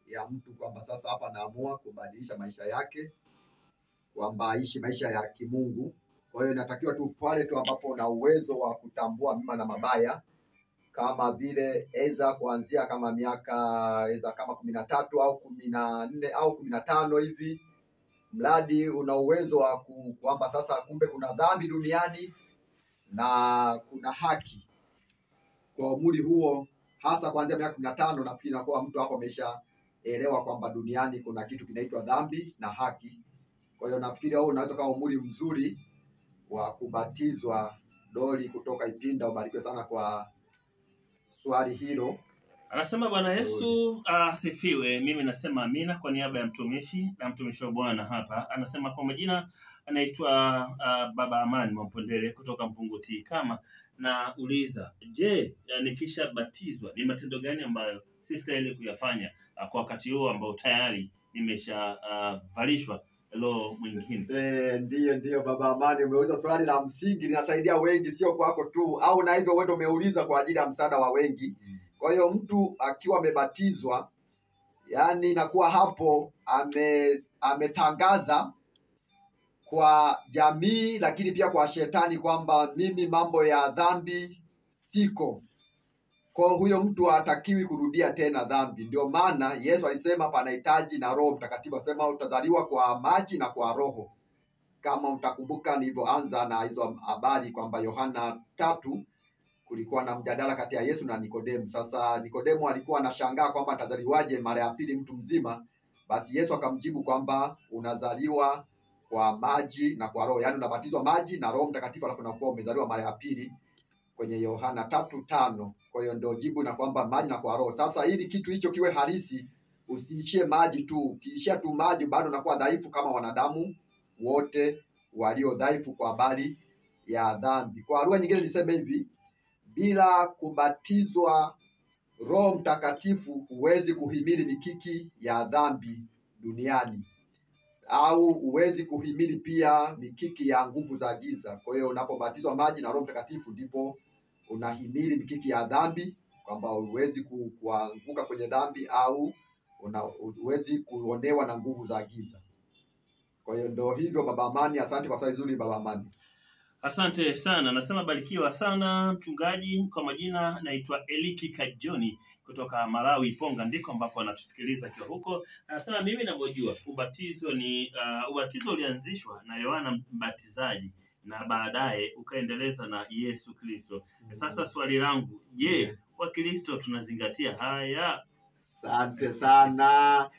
ya mtu kwamba sasa hapa naamua kubadilisha maisha yake, kwamba aishi maisha ya kimungu. Kwa hiyo inatakiwa tu pale tu ambapo una uwezo wa kutambua mema na mabaya, kama vile eza kuanzia kama miaka eza kama 13 au 14 au 15 hivi, mradi una uwezo wa kwamba sasa kumbe kuna dhambi duniani na kuna haki. Kwa umri huo hasa kuanzia miaka 15, nafikiri inakuwa mtu hapo ameshaelewa kwamba duniani kuna kitu kinaitwa dhambi na haki. Kwa hiyo nafikiri au unaweza kama umri mzuri wa kubatizwa. Doli kutoka Ipinda, ubarikiwe sana kwa swali hilo. Anasema Bwana Yesu asifiwe. Mimi nasema amina kwa niaba ya mtumishi na mtumishi wa Bwana hapa. Anasema kwa majina anaitwa Baba Amani Mpondele kutoka Mpunguti. Kama na uliza, je, nikisha batizwa ni matendo gani ambayo sistahili kuyafanya kwa wakati huo ambao tayari nimesha valishwa lo mwingine? Ndio Baba Amani, umeuliza swali la msingi, linasaidia wengi, sio kwako tu, au na hivyo wewe umeuliza kwa ajili ya msaada wa wengi. Kwa hiyo mtu akiwa amebatizwa, yani inakuwa hapo ametangaza kwa jamii, lakini pia kwa shetani kwamba mimi mambo ya dhambi siko. Kwa huyo mtu hatakiwi kurudia tena dhambi. Ndio maana Yesu alisema panahitaji na Roho Mtakatifu. Asema utazaliwa kwa maji na kwa Roho. Kama utakumbuka nilivyoanza na hizo habari kwamba Yohana 3 kulikuwa na mjadala kati ya Yesu na Nikodemu. Sasa Nikodemu alikuwa anashangaa kwamba atazaliwaje mara ya pili mtu mzima. Basi Yesu akamjibu kwamba unazaliwa kwa maji na kwa Roho. Yaani unabatizwa maji na Roho Mtakatifu alafu unakuwa umezaliwa mara ya pili, kwenye Yohana 3:5. Kwa hiyo ndio jibu na kwamba maji na kwa Roho. Sasa ili kitu hicho kiwe halisi, usiishie maji tu. Ukiishia tu maji bado unakuwa dhaifu kama wanadamu wote walio dhaifu kwa habari ya dhambi. Kwa lugha nyingine niseme hivi, bila kubatizwa Roho Mtakatifu huwezi kuhimili mikiki ya dhambi duniani, au huwezi kuhimili pia mikiki ya nguvu za giza. Kwa hiyo unapobatizwa maji na Roho Mtakatifu ndipo unahimili mikiki ya dhambi, kwamba huwezi kuanguka kwenye dhambi au huwezi kuonewa na nguvu za giza. Kwa hiyo ndio hivyo Baba Amani. Asante kwa swali zuri Baba Amani. Asante sana. Nasema barikiwa sana mchungaji. Kwa majina naitwa Eliki Kajoni kutoka Malawi Ponga, ndiko ambapo anatusikiliza akiwa huko. Anasema mimi ninavyojua ubatizo ni ubatizo ulianzishwa na Yohana Mbatizaji na baadaye ukaendeleza na Yesu Kristo. Sasa swali langu, je, Wakristo tunazingatia haya? Asante sana.